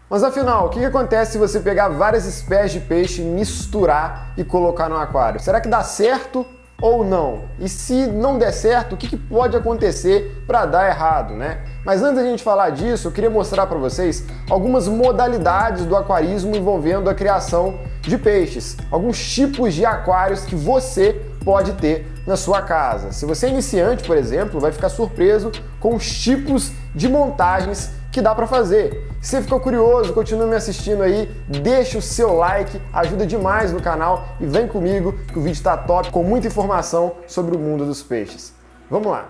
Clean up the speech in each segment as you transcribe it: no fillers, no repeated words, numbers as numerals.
Mas afinal, o que acontece se você pegar várias espécies de peixe, misturar e colocar no aquário? Será que dá certo ou não? E se não der certo, o que pode acontecer para dar errado, né? Mas antes da gente falar disso, eu queria mostrar para vocês algumas modalidades do aquarismo envolvendo a criação de peixes, alguns tipos de aquários que você pode ter na sua casa. Se você é iniciante, por exemplo, vai ficar surpreso com os tipos de montagens que dá para fazer. Se você ficou curioso, continue me assistindo aí, deixa o seu like, ajuda demais no canal e vem comigo que o vídeo está top, com muita informação sobre o mundo dos peixes. Vamos lá!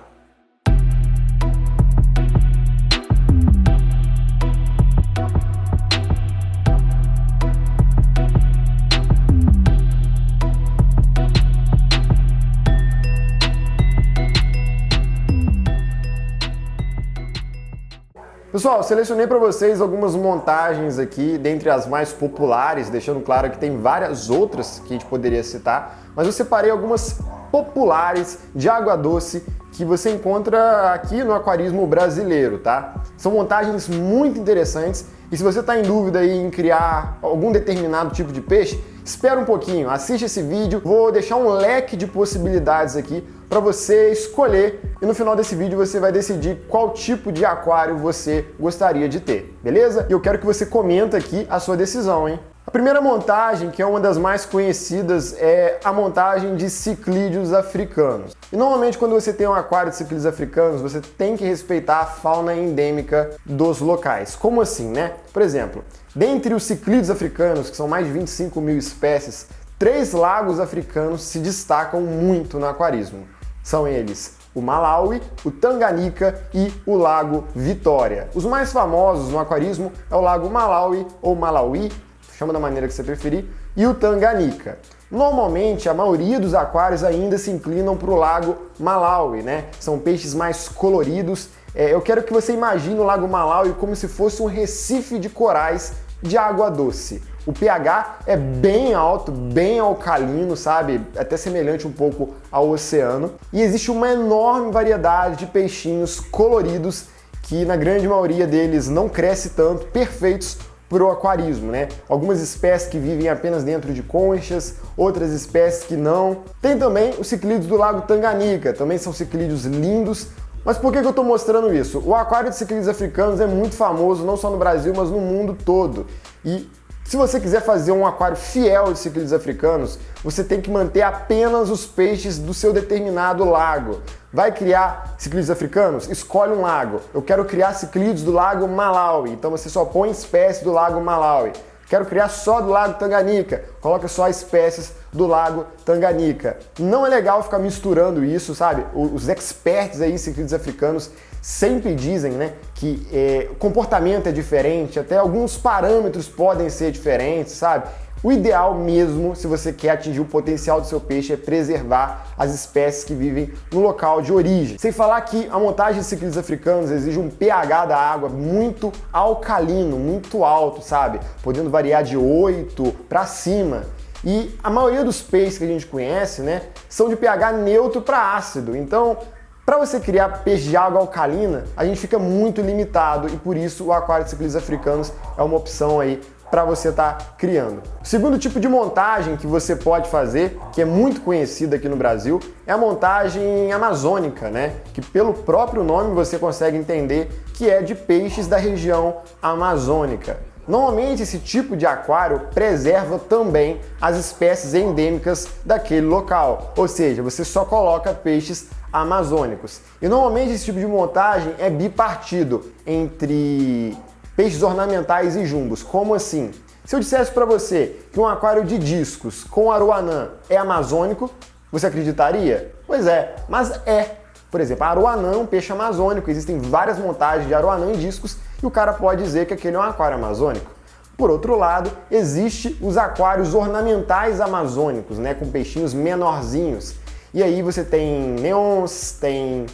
Pessoal, selecionei para vocês algumas montagens aqui, dentre as mais populares, deixando claro que tem várias outras que a gente poderia citar, mas eu separei algumas populares de água doce que você encontra aqui no aquarismo brasileiro, tá? São montagens muito interessantes e se você está em dúvida aí em criar algum determinado tipo de peixe, espera um pouquinho, assiste esse vídeo, vou deixar um leque de possibilidades aqui para você escolher e no final desse vídeo você vai decidir qual tipo de aquário você gostaria de ter, beleza? E eu quero que você comenta aqui a sua decisão, hein? A primeira montagem, que é uma das mais conhecidas, é a montagem de ciclídeos africanos. E normalmente quando você tem um aquário de ciclídeos africanos, você tem que respeitar a fauna endêmica dos locais. Como assim, né? Por exemplo, dentre os ciclídeos africanos, que são mais de 25 mil espécies, 3 lagos africanos se destacam muito no aquarismo. São eles o Malawi, o Tanganica e o Lago Vitória. Os mais famosos no aquarismo é o Lago Malawi ou Malawi, chama da maneira que você preferir, e o Tanganica. Normalmente, a maioria dos aquários ainda se inclinam para o Lago Malawi, né? São peixes mais coloridos. Eu quero que você imagine o Lago Malawi como se fosse um recife de corais de água doce. O pH é bem alto, bem alcalino, sabe? Até semelhante um pouco ao oceano. E existe uma enorme variedade de peixinhos coloridos que, na grande maioria deles, não cresce tanto, perfeitos para o aquarismo, né? Algumas espécies que vivem apenas dentro de conchas, outras espécies que não. Tem também os ciclídeos do Lago Tanganica, também são ciclídeos lindos. Mas por que eu estou mostrando isso? O aquário de ciclídeos africanos é muito famoso, não só no Brasil, mas no mundo todo. E se você quiser fazer um aquário fiel de ciclídeos africanos, você tem que manter apenas os peixes do seu determinado lago. Vai criar ciclídeos africanos? Escolhe um lago. Eu quero criar ciclídeos do Lago Malawi, então você só põe espécies do Lago Malawi. Quero criar só do Lago Tanganica, coloca só espécies do Lago Tanganica. Não é legal ficar misturando isso, sabe? Os experts aí, ciclídeos africanos, sempre dizem, né, que o comportamento é diferente, até alguns parâmetros podem ser diferentes, sabe? O ideal mesmo, se você quer atingir o potencial do seu peixe, é preservar as espécies que vivem no local de origem. Sem falar que a montagem de ciclídeos africanos exige um pH da água muito alcalino, muito alto, sabe? Podendo variar de 8 para cima. E a maioria dos peixes que a gente conhece, né, são de pH neutro para ácido. Então, para você criar peixe de água alcalina, a gente fica muito limitado e por isso o aquário de ciclídeos africanos é uma opção aí para você estar criando. O segundo tipo de montagem que você pode fazer, que é muito conhecida aqui no Brasil, é a montagem amazônica, né? Que pelo próprio nome você consegue entender que é de peixes da região amazônica. Normalmente esse tipo de aquário preserva também as espécies endêmicas daquele local, ou seja, você só coloca peixes amazônicos. E normalmente esse tipo de montagem é bipartido entre peixes ornamentais e jumbos. Como assim? Se eu dissesse para você que um aquário de discos com aruanã é amazônico, você acreditaria? Pois é, mas é. Por exemplo, a aruanã é um peixe amazônico, existem várias montagens de aruanã em discos e o cara pode dizer que aquele é um aquário amazônico. Por outro lado, existe os aquários ornamentais amazônicos, né, com peixinhos menorzinhos. E aí você tem neons, tem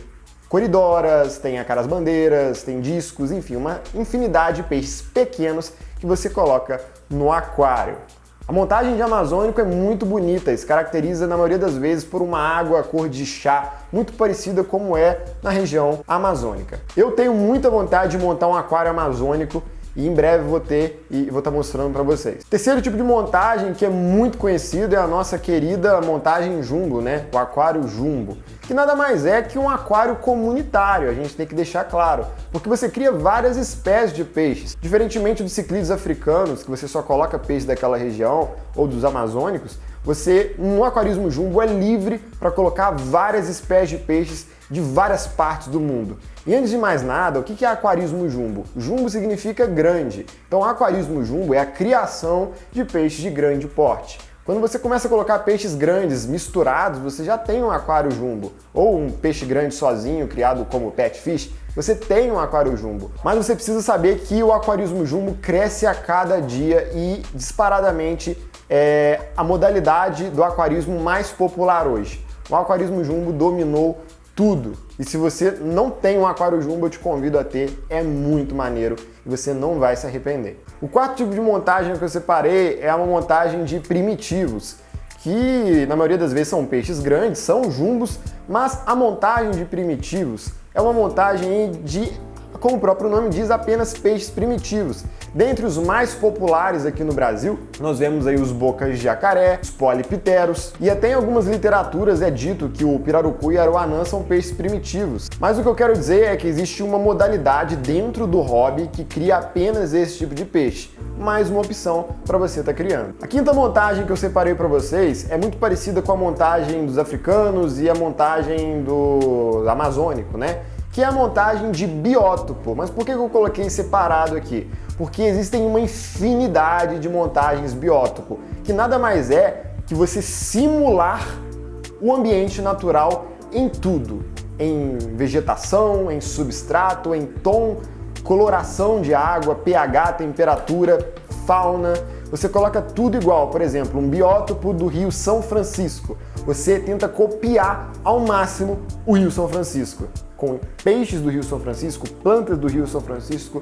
coridoras, tem acaras-bandeiras, tem discos, enfim, uma infinidade de peixes pequenos que você coloca no aquário. A montagem de amazônico é muito bonita e se caracteriza na maioria das vezes por uma água cor de chá, muito parecida como é na região amazônica. Eu tenho muita vontade de montar um aquário amazônico e em breve vou ter e vou estar mostrando para vocês. Terceiro tipo de montagem que é muito conhecido é a nossa querida montagem jumbo, né? O aquário jumbo, que nada mais é que um aquário comunitário, a gente tem que deixar claro, porque você cria várias espécies de peixes. Diferentemente dos ciclídeos africanos, que você só coloca peixe daquela região, ou dos amazônicos, você, no aquarismo jumbo, é livre para colocar várias espécies de peixes de várias partes do mundo. E antes de mais nada, o que é aquarismo jumbo? Jumbo significa grande. Então, aquarismo jumbo é a criação de peixes de grande porte. Quando você começa a colocar peixes grandes misturados, você já tem um aquário jumbo. Ou um peixe grande sozinho, criado como pet fish, você tem um aquário jumbo. Mas você precisa saber que o aquarismo jumbo cresce a cada dia e, disparadamente, é a modalidade do aquarismo mais popular hoje. O aquarismo jumbo dominou tudo. E se você não tem um aquário jumbo, eu te convido a ter, é muito maneiro e você não vai se arrepender. O quarto tipo de montagem que eu separei é uma montagem de primitivos, que na maioria das vezes são peixes grandes, são jumbos, mas a montagem de primitivos é uma montagem de, como o próprio nome diz, apenas peixes primitivos. Dentre os mais populares aqui no Brasil, nós vemos aí os bocas de jacaré, os polipteros, e até em algumas literaturas é dito que o pirarucu e a aroanã são peixes primitivos. Mas o que eu quero dizer é que existe uma modalidade dentro do hobby que cria apenas esse tipo de peixe, mais uma opção para você estar criando. A quinta montagem que eu separei para vocês é muito parecida com a montagem dos africanos e a montagem do amazônico, né? Que é a montagem de biótopo. Mas por que eu coloquei separado aqui? Porque existem uma infinidade de montagens biótopo, que nada mais é que você simular o ambiente natural em tudo, em vegetação, em substrato, em tom, coloração de água, pH, temperatura, fauna. Você coloca tudo igual. Por exemplo, um biótopo do Rio São Francisco. Você tenta copiar ao máximo o Rio São Francisco, com peixes do Rio São Francisco, plantas do Rio São Francisco,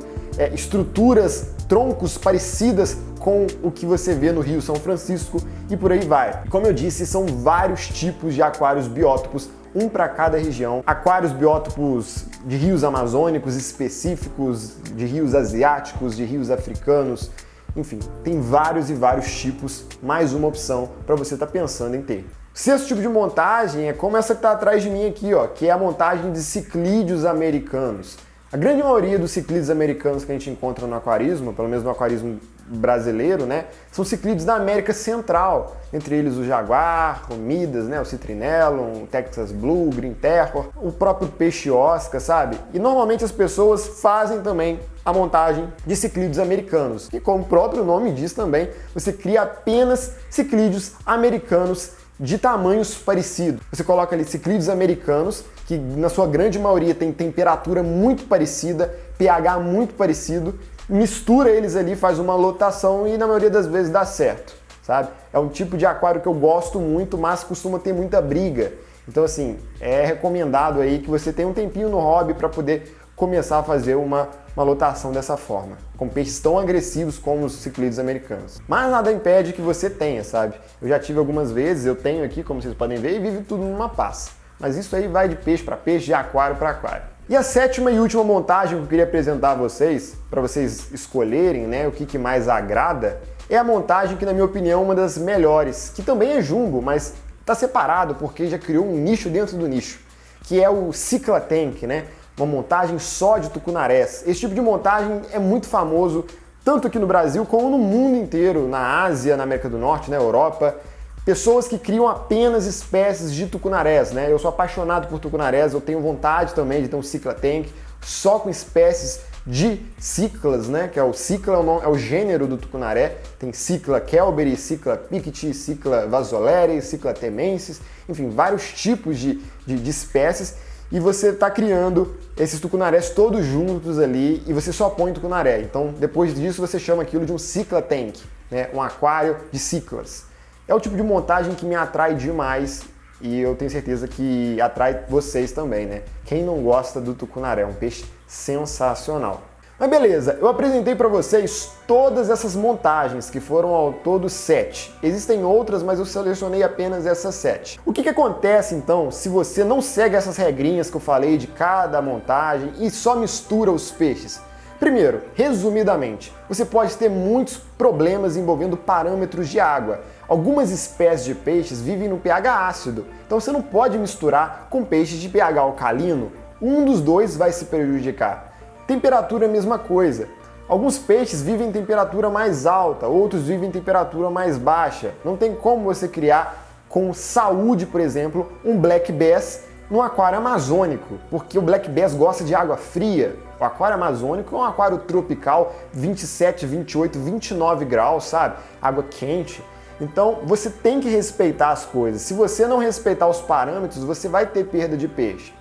estruturas, troncos parecidas com o que você vê no Rio São Francisco e por aí vai. Como eu disse, são vários tipos de aquários biótopos, um para cada região. Aquários biótopos de rios amazônicos específicos, de rios asiáticos, de rios africanos, enfim, tem vários e vários tipos, mais uma opção para você estar pensando em ter. Sexto tipo de montagem é como essa que está atrás de mim aqui, ó, que é a montagem de ciclídeos americanos. A grande maioria dos ciclídeos americanos que a gente encontra no aquarismo, pelo menos no aquarismo brasileiro, né, são ciclídeos da América Central, entre eles o jaguar, o midas, né, o citrinellum, o Texas Blue, o green terror, o próprio peixe osca, sabe? E normalmente as pessoas fazem também a montagem de ciclídeos americanos, e como o próprio nome diz também, você cria apenas ciclídeos americanos de tamanhos parecidos. Você coloca ali ciclídeos americanos, que na sua grande maioria tem temperatura muito parecida, pH muito parecido, mistura eles ali, faz uma lotação e na maioria das vezes dá certo, sabe? É um tipo de aquário que eu gosto muito, mas costuma ter muita briga. Então assim, é recomendado aí que você tenha um tempinho no hobby para poder começar a fazer uma lotação dessa forma, com peixes tão agressivos como os ciclídeos americanos. Mas nada impede que você tenha, sabe? Eu já tive algumas vezes, eu tenho aqui, como vocês podem ver, e vive tudo numa paz. Mas isso aí vai de peixe para peixe, de aquário para aquário. E a sétima e última montagem que eu queria apresentar a vocês, para vocês escolherem, né, o que mais agrada, é a montagem que, na minha opinião, é uma das melhores, que também é jumbo, mas está separado porque já criou um nicho dentro do nicho, que é o Cicla Tank, né? Uma montagem só de tucunarés. Esse tipo de montagem é muito famoso, tanto aqui no Brasil como no mundo inteiro, na Ásia, na América do Norte, na Europa. Pessoas que criam apenas espécies de tucunarés, né? Eu sou apaixonado por tucunarés, eu tenho vontade também de ter um Cicla Tank só com espécies de ciclas, né? Que é o cicla, é o gênero do tucunaré. Tem Cicla kelberi, Cicla picti, Cicla vasoleri, Cicla temensis, enfim, vários tipos de espécies. E você está criando esses tucunarés todos juntos ali e você só põe tucunaré. Então, depois disso, você chama aquilo de um Cicla Tank, né? Um aquário de ciclas. É o tipo de montagem que me atrai demais e eu tenho certeza que atrai vocês também, né? Quem não gosta do tucunaré, é um peixe sensacional. Mas beleza, eu apresentei para vocês todas essas montagens, que foram ao todo 7. Existem outras, mas eu selecionei apenas essas 7. O que acontece então se você não segue essas regrinhas que eu falei de cada montagem e só mistura os peixes? Primeiro, resumidamente, você pode ter muitos problemas envolvendo parâmetros de água. Algumas espécies de peixes vivem no pH ácido, então você não pode misturar com peixes de pH alcalino. Um dos dois vai se prejudicar. Temperatura é a mesma coisa. Alguns peixes vivem em temperatura mais alta, outros vivem em temperatura mais baixa. Não tem como você criar com saúde, por exemplo, um black bass no aquário amazônico, porque o black bass gosta de água fria. O aquário amazônico é um aquário tropical, 27, 28, 29 graus, sabe? Água quente. Então você tem que respeitar as coisas. Se você não respeitar os parâmetros, você vai ter perda de peixe.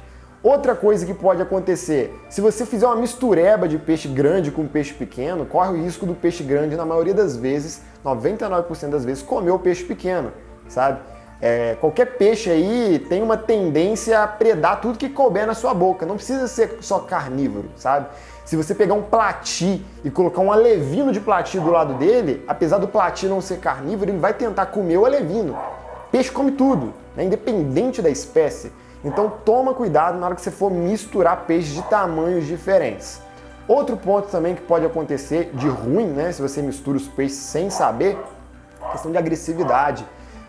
Outra coisa que pode acontecer, se você fizer uma mistureba de peixe grande com peixe pequeno, corre o risco do peixe grande, na maioria das vezes, 99% das vezes, comer o peixe pequeno, sabe? Qualquer peixe aí tem uma tendência a predar tudo que couber na sua boca. Não precisa ser só carnívoro, sabe? Se você pegar um plati e colocar um alevino de plati do lado dele, apesar do plati não ser carnívoro, ele vai tentar comer o alevino. Peixe come tudo, né? Independente da espécie. Então toma cuidado na hora que você for misturar peixes de tamanhos diferentes. Outro ponto também que pode acontecer de ruim, né? Se você mistura os peixes sem saber, questão de agressividade.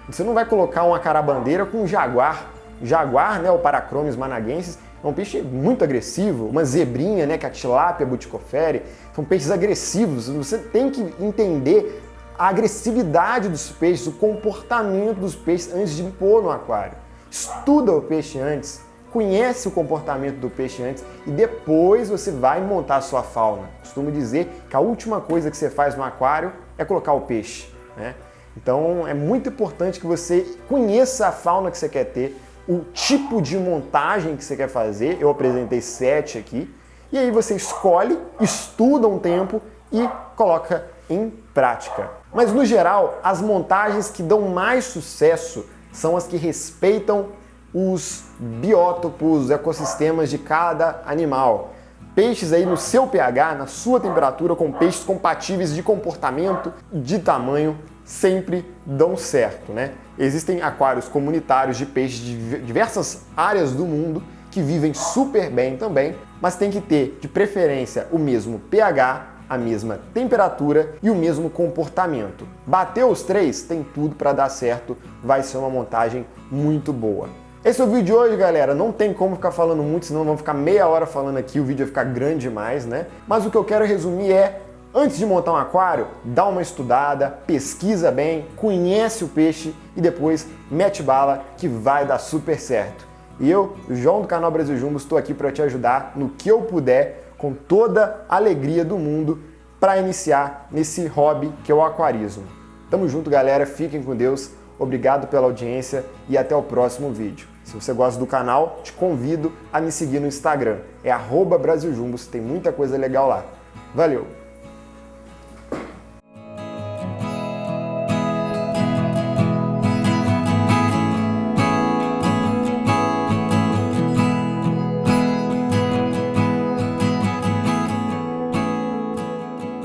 Você não vai colocar uma carabandeira com um jaguar. Jaguar, né, o Paracromes managuensis, é um peixe muito agressivo. Uma zebrinha, né, que é a tilápia buticofere, são peixes agressivos. Você tem que entender a agressividade dos peixes, o comportamento dos peixes antes de pôr no aquário. Estuda o peixe antes, conhece o comportamento do peixe antes e depois você vai montar a sua fauna. Costumo dizer que a última coisa que você faz no aquário é colocar o peixe, né? Então é muito importante que você conheça a fauna que você quer ter, o tipo de montagem que você quer fazer. Eu apresentei 7 aqui. E aí você escolhe, estuda um tempo e coloca em prática. Mas no geral, as montagens que dão mais sucesso são as que respeitam os biótopos, os ecossistemas de cada animal. Peixes aí no seu pH, na sua temperatura, com peixes compatíveis de comportamento, de tamanho, sempre dão certo, né? Existem aquários comunitários de peixes de diversas áreas do mundo que vivem super bem também, mas tem que ter, de preferência, o mesmo pH, a mesma temperatura e o mesmo comportamento. Bateu os 3, tem tudo para dar certo, vai ser uma montagem muito boa. Esse é o vídeo de hoje, galera. Não tem como ficar falando muito, senão vamos ficar meia hora falando aqui, o vídeo vai ficar grande demais, né? Mas o que eu quero resumir é: antes de montar um aquário, dá uma estudada, pesquisa bem, conhece o peixe e depois mete bala que vai dar super certo. E eu, João do canal Brasil Jumbo, estou aqui para te ajudar no que eu puder, com toda a alegria do mundo, para iniciar nesse hobby que é o aquarismo. Tamo junto, galera. Fiquem com Deus. Obrigado pela audiência e até o próximo vídeo. Se você gosta do canal, te convido a me seguir no Instagram. É @BrasilJumbos, tem muita coisa legal lá. Valeu!